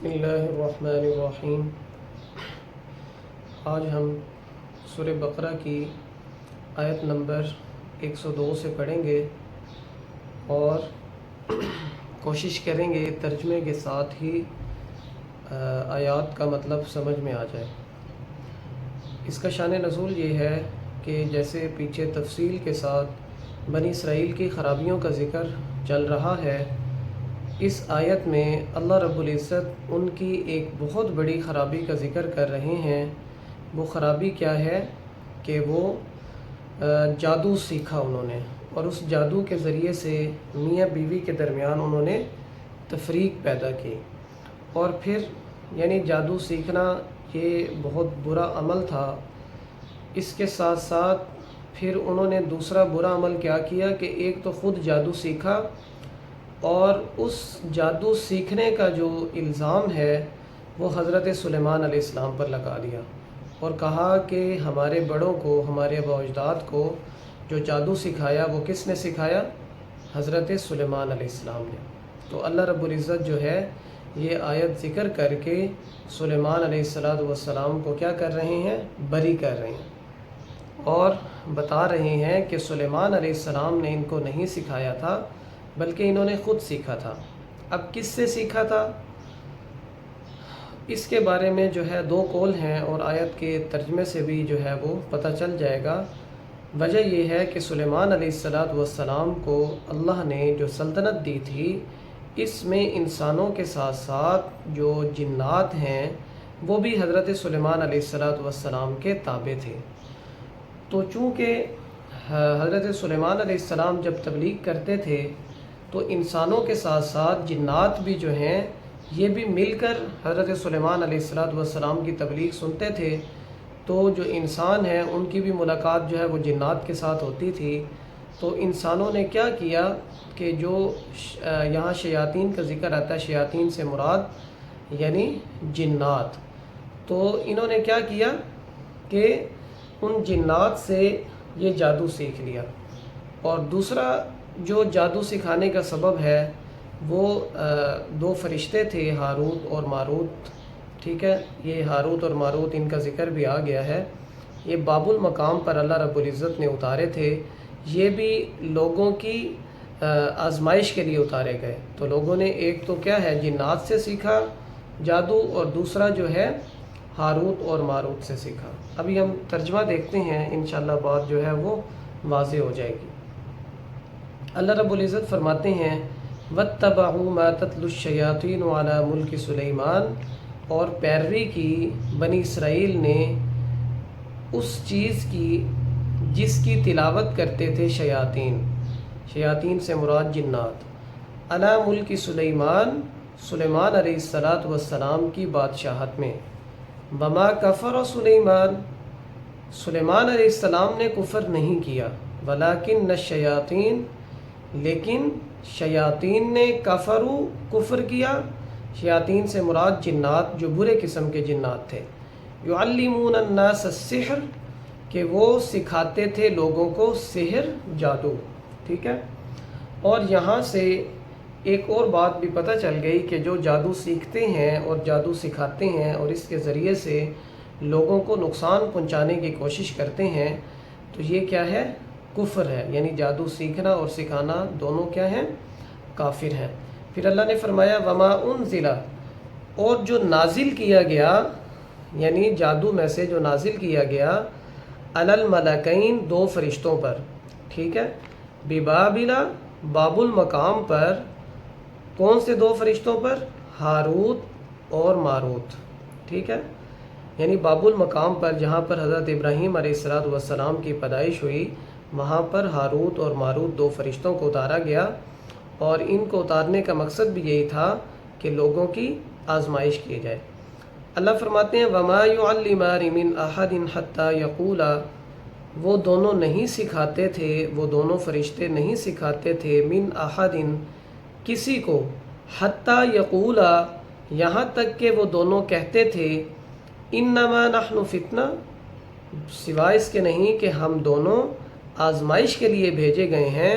بسم اللہ الرحمن الرحیم۔ آج ہم سورہ بقرہ کی آیت نمبر 102 سے پڑھیں گے اور کوشش کریں گے ترجمے کے ساتھ ہی آیات کا مطلب سمجھ میں آ جائے۔ اس کا شان نزول یہ ہے کہ جیسے پیچھے تفصیل کے ساتھ بنی اسرائیل کی خرابیوں کا ذکر چل رہا ہے، اس آیت میں اللہ رب العزت ان کی ایک بہت بڑی خرابی کا ذکر کر رہے ہیں۔ وہ خرابی کیا ہے کہ وہ جادو سیکھا انہوں نے، اور اس جادو کے ذریعے سے میاں بیوی کے درمیان انہوں نے تفریق پیدا کی۔ اور پھر یعنی جادو سیکھنا یہ بہت برا عمل تھا۔ اس کے ساتھ ساتھ پھر انہوں نے دوسرا برا عمل کیا کیا کہ ایک تو خود جادو سیکھا، اور اس جادو سیکھنے کا جو الزام ہے وہ حضرت سلیمان علیہ السلام پر لگا دیا، اور کہا کہ ہمارے بڑوں کو، ہمارے آباء و اجداد کو جو جادو سکھایا وہ کس نے سکھایا؟ حضرت سلیمان علیہ السلام نے۔ تو اللہ رب العزت جو ہے یہ آیت ذکر کر کے سلیمان علیہ السلام کو کیا کر رہے ہیں؟ بری کر رہے ہیں، اور بتا رہے ہیں کہ سلیمان علیہ السلام نے ان کو نہیں سکھایا تھا بلکہ انہوں نے خود سیکھا تھا۔ اب کس سے سیکھا تھا؟ اس کے بارے میں جو ہے دو قول ہیں، اور آیت کے ترجمے سے بھی جو ہے وہ پتہ چل جائے گا۔ وجہ یہ ہے کہ سلیمان علیہ السلام کو اللہ نے جو سلطنت دی تھی، اس میں انسانوں کے ساتھ ساتھ جو جنات ہیں وہ بھی حضرت سلیمان علیہ السلام کے تابع تھے۔ تو چونکہ حضرت سلیمان علیہ السلام جب تبلیغ کرتے تھے تو انسانوں کے ساتھ ساتھ جنات بھی جو ہیں یہ بھی مل کر حضرت سلیمان علیہ السلام کی تبلیغ سنتے تھے۔ تو جو انسان ہیں ان کی بھی ملاقات جو ہے وہ جنات کے ساتھ ہوتی تھی۔ تو انسانوں نے کیا کیا کہ جو یہاں شیاطین کا ذکر آتا ہے، شیاطین سے مراد یعنی جنات، تو انہوں نے کیا کیا کہ ان جنات سے یہ جادو سیکھ لیا۔ اور دوسرا جو جادو سکھانے کا سبب ہے وہ دو فرشتے تھے، ہاروت اور ماروت۔ ٹھیک ہے، یہ ہاروت اور ماروت ان کا ذکر بھی آ گیا ہے۔ یہ باب المقام پر اللہ رب العزت نے اتارے تھے۔ یہ بھی لوگوں کی آزمائش کے لیے اتارے گئے۔ تو لوگوں نے ایک تو کیا ہے جنات سے سیکھا جادو، اور دوسرا جو ہے ہاروت اور ماروت سے سیکھا۔ ابھی ہم ترجمہ دیکھتے ہیں، انشاءاللہ بات جو ہے وہ واضح ہو جائے گی۔ اللہ رب العزت فرماتے ہیں وَاتَّبَعُوا مَا تَتْلُو الشَّيَاطِينُ عَلَى مُلْكِ سُلَيْمَانَ، اور پیروی کی بنی اسرائیل نے اس چیز کی جس کی تلاوت کرتے تھے شیاطین۔ شیاطین سے مراد جنات۔ عَلَى مُلْكِ سُلَيْمَانَ، سلیمان علیہ السلام کی بادشاہت میں۔ وَمَا كَفَرَ سُلَيْمَانَ، سلیمان علیہ السلام نے کفر نہیں کیا۔ وَلَكِنَّ الشَّيَاطِينَ، لیکن شیاطین نے کفروا، کفر کیا۔ شیاطین سے مراد جنات جو برے قسم کے جنات تھے۔ يُعَلِّمُونَ النَّاسَ السِّحْرَ، کہ وہ سکھاتے تھے لوگوں کو سحر، جادو۔ ٹھیک ہے، اور یہاں سے ایک اور بات بھی پتہ چل گئی کہ جو جادو سیکھتے ہیں اور جادو سکھاتے ہیں اور اس کے ذریعے سے لوگوں کو نقصان پہنچانے کی کوشش کرتے ہیں، تو یہ کیا ہے؟ کفر ہے۔ یعنی جادو سیکھنا اور سکھانا دونوں کیا ہیں؟ کافر ہیں۔ پھر اللہ نے فرمایا وما انزل، اور جو نازل کیا گیا، یعنی جادو میں سے جو نازل کیا گیا، علی الملکین، دو فرشتوں پر۔ ٹھیک ہے، ببابل، باب المقام پر۔ کون سے دو فرشتوں پر؟ ہاروت اور ماروت۔ ٹھیک ہے، یعنی باب المقام پر جہاں پر حضرت ابراہیم علیہ السلام کی پیدائش ہوئی، وہاں پر ہاروت اور ماروت دو فرشتوں کو اتارا گیا، اور ان کو اتارنے کا مقصد بھی یہی تھا کہ لوگوں کی آزمائش کی جائے۔ اللہ فرماتے ہیں وَمَا يُعَلِّمَانِ مِنْ أَحَدٍ حَتَّى يَقُولَا، وہ دونوں نہیں سکھاتے تھے، وہ دونوں فرشتے نہیں سکھاتے تھے من أَحَدٍ، کسی کو، حَتَّى يَقُولَا، یہاں تک کہ وہ دونوں کہتے تھے إِنَّمَا نَحْنُ فِتْنَةٌ، سوائے اس کے نہیں کہ ہم دونوں آزمائش کے لیے بھیجے گئے ہیں۔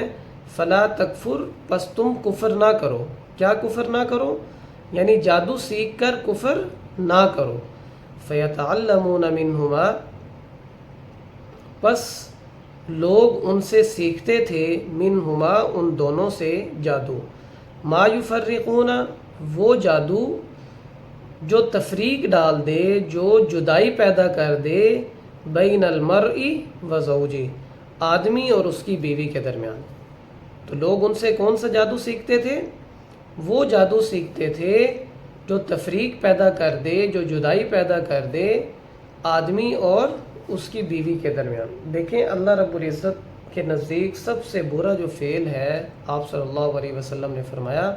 فلا تکفر، پس تم کفر نہ کرو۔ کیا کفر نہ کرو؟ یعنی جادو سیکھ کر کفر نہ کرو۔ فیتعلمون منہما، پس لوگ ان سے سیکھتے تھے، منہما ان دونوں سے جادو، ما یفرقون وہ جادو جو تفریق ڈال دے، جو جدائی پیدا کر دے، بین المرء و زوجہ آدمی اور اس کی بیوی کے درمیان۔ تو لوگ ان سے کون سا جادو سیکھتے تھے؟ وہ جادو سیکھتے تھے جو تفریق پیدا کر دے، جو جدائی پیدا کر دے آدمی اور اس کی بیوی کے درمیان۔ دیکھیں اللہ رب العزت کے نزدیک سب سے برا جو فعل ہے، آپ صلی اللہ علیہ وسلم نے فرمایا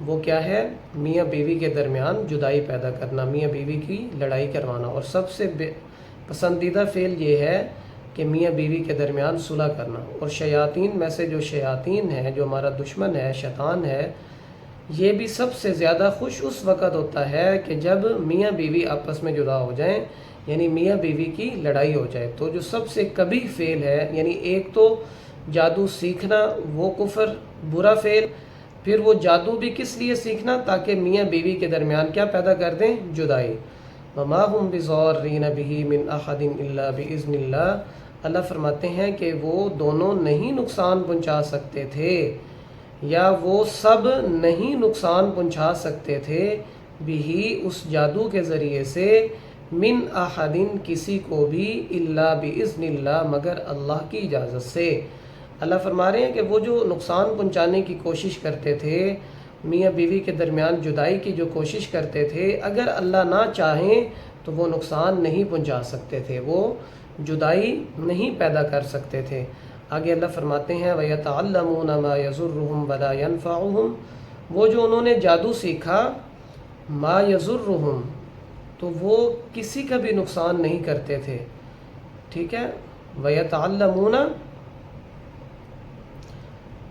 وہ کیا ہے؟ میاں بیوی کے درمیان جدائی پیدا کرنا، میاں بیوی کی لڑائی کروانا۔ اور سب سے پسندیدہ فعل یہ ہے کہ میاں بیوی کے درمیان صلح کرنا۔ اور شیاطین میں سے جو شیاطین ہیں، جو ہمارا دشمن ہے، شیطان ہے، یہ بھی سب سے زیادہ خوش اس وقت ہوتا ہے کہ جب میاں بیوی آپس میں جدا ہو جائیں، یعنی میاں بیوی کی لڑائی ہو جائے۔ تو جو سب سے قبیح فعل ہے، یعنی ایک تو جادو سیکھنا وہ کفر، برا فعل، پھر وہ جادو بھی کس لیے سیکھنا؟ تاکہ میاں بیوی کے درمیان کیا پیدا کر دیں؟ جدائی۔ وما هم بضارین بہ من احد الا باذن اللہ، اللہ فرماتے ہیں کہ وہ دونوں نہیں نقصان پہنچا سکتے تھے، یا وہ سب نہیں نقصان پہنچا سکتے تھے، بھی اس جادو کے ذریعے سے، من احد کسی کو بھی، الا باذن اللہ مگر اللہ کی اجازت سے۔ اللہ فرما رہے ہیں کہ وہ جو نقصان پہنچانے کی کوشش کرتے تھے، میاں بیوی کے درمیان جدائی کی جو کوشش کرتے تھے، اگر اللہ نہ چاہیں تو وہ نقصان نہیں پہنچا سکتے تھے، وہ جدائی نہیں پیدا کر سکتے تھے۔ آگے اللہ فرماتے ہیں وَيَتَعَلَّمُونَ مَا يَضُرُّهُمْ وَلَا يَنفَعُهُمْ، وہ جو انہوں نے جادو سیکھا، ما يَضُرُّهُمْ، تو وہ کسی کا بھی نقصان نہیں کرتے تھے، ٹھیک ہے۔ وَيَتَعَلَّمُونَ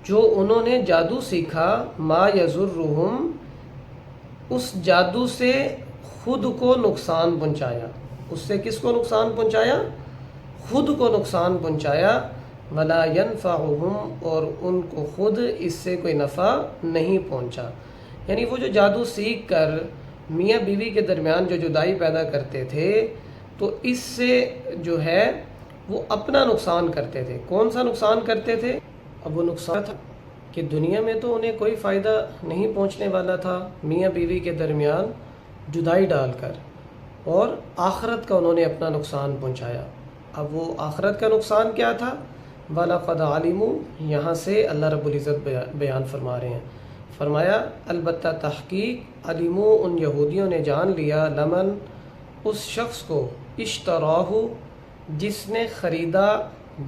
جو انہوں نے جادو سیکھا، ما یضرہم، اس جادو سے خود کو نقصان پہنچایا، اس سے کس کو نقصان پہنچایا؟ خود کو نقصان پہنچایا، ولا ینفعہم، اور ان کو خود اس سے کوئی نفع نہیں پہنچا۔ یعنی وہ جو جادو سیکھ کر میاں بیوی کے درمیان جو جدائی پیدا کرتے تھے، تو اس سے جو ہے وہ اپنا نقصان کرتے تھے۔ کون سا نقصان کرتے تھے؟ اب وہ نقصان تھا کہ دنیا میں تو انہیں کوئی فائدہ نہیں پہنچنے والا تھا میاں بیوی کے درمیان جدائی ڈال کر، اور آخرت کا انہوں نے اپنا نقصان پہنچایا۔ اب وہ آخرت کا نقصان کیا تھا؟ وَلَقَدْ عَلِمُوا، یہاں سے اللہ رب العزت بیان فرما رہے ہیں، فرمایا البتہ تحقیق، علموا ان یہودیوں نے جان لیا، لمن اس شخص کو، اشتراہ جس نے خریدا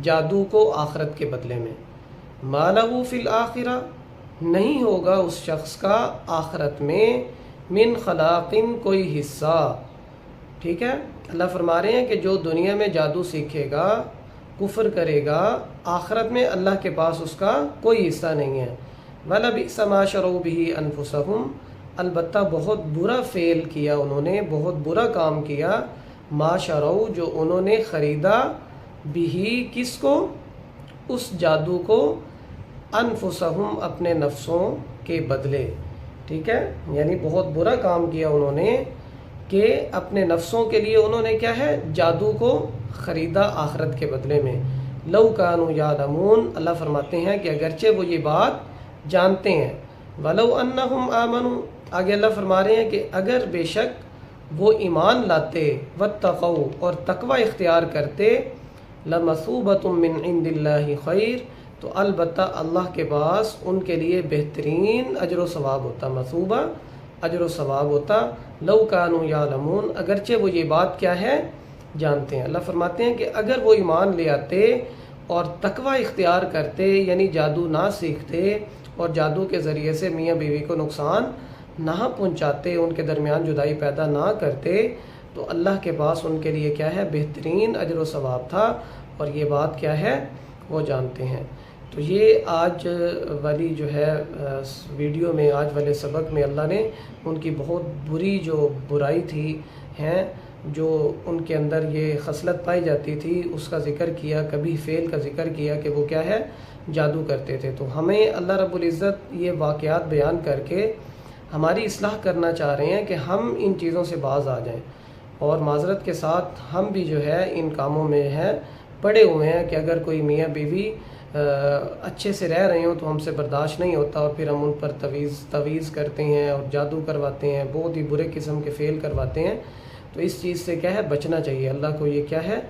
جادو کو آخرت کے بدلے میں، ما لہ فی الآخرہ نہیں ہوگا اس شخص کا آخرت میں، من خلاق کوئی حصہ، ٹھیک ہے۔ اللہ فرما رہے ہیں کہ جو دنیا میں جادو سیکھے گا، کفر کرے گا، آخرت میں اللہ کے پاس اس کا کوئی حصہ نہیں ہے۔ وَلَبِئْسَ مَا شَرَوْا بِهِ أَنفُسَهُمْ، البتہ بہت برا فعل کیا انہوں نے، بہت برا کام کیا، ما شَرَوْا جو انہوں نے خریدا، بھی کس کو؟ اس جادو کو، انفسہم اپنے نفسوں کے بدلے، ٹھیک ہے۔ یعنی بہت برا کام کیا انہوں نے کہ اپنے نفسوں کے لیے انہوں نے کیا ہے؟ جادو کو خریدا آخرت کے بدلے میں۔ لو کانوا یعلمون، اللہ فرماتے ہیں کہ اگرچہ وہ یہ بات جانتے ہیں، ولو انہم آمنوا، آگے اللہ فرما رہے ہیں کہ اگر بے شک وہ ایمان لاتے، واتقوا اور تقوی اختیار کرتے، لمثوبۃ من عند اللہ خیر، تو البتہ اللہ کے پاس ان کے لیے بہترین اجر و ثواب ہوتا، مثوبہ اجر و ثواب ہوتا، لو کانوا یعلمون، اگرچہ وہ یہ بات کیا ہے؟ جانتے ہیں۔ اللہ فرماتے ہیں کہ اگر وہ ایمان لے آتے اور تقوی اختیار کرتے، یعنی جادو نہ سیکھتے اور جادو کے ذریعے سے میاں بیوی کو نقصان نہ پہنچاتے، ان کے درمیان جدائی پیدا نہ کرتے، تو اللہ کے پاس ان کے لیے کیا ہے؟ بہترین اجر و ثواب تھا، اور یہ بات کیا ہے؟ وہ جانتے ہیں۔ تو یہ آج والی جو ہے ویڈیو میں، آج والے سبق میں اللہ نے ان کی بہت بری جو برائی تھی ہیں، جو ان کے اندر یہ خصلت پائی جاتی تھی، اس کا ذکر کیا، کبھی فعل کا ذکر کیا کہ وہ کیا ہے؟ جادو کرتے تھے۔ تو ہمیں اللہ رب العزت یہ واقعات بیان کر کے ہماری اصلاح کرنا چاہ رہے ہیں کہ ہم ان چیزوں سے باز آ جائیں، اور معذرت کے ساتھ ہم بھی جو ہے ان کاموں میں ہیں پڑے ہوئے ہیں کہ اگر کوئی میاں بیوی اچھے سے رہ رہے ہوں تو ہم سے برداشت نہیں ہوتا، اور پھر ہم ان پر تویز کرتے ہیں اور جادو کرواتے ہیں، بہت ہی برے قسم کے فعل کرواتے ہیں۔ تو اس چیز سے کیا ہے بچنا چاہیے، اللہ کو یہ کیا ہے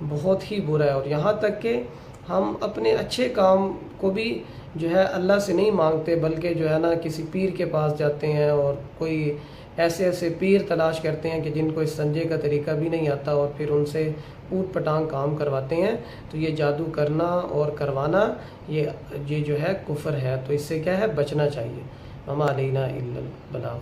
بہت ہی برا ہے۔ اور یہاں تک کہ ہم اپنے اچھے کام کو بھی جو ہے اللہ سے نہیں مانگتے، بلکہ جو ہے نا کسی پیر کے پاس جاتے ہیں، اور کوئی ایسے پیر تلاش کرتے ہیں کہ جن کو اس سنجے کا طریقہ بھی نہیں آتا، اور پھر ان سے اوٹ پٹانگ کام کرواتے ہیں۔ تو یہ جادو کرنا اور کروانا یہ جو ہے کفر ہے، تو اس سے کیا ہے بچنا چاہیے۔ وما علینا الا البلاغ۔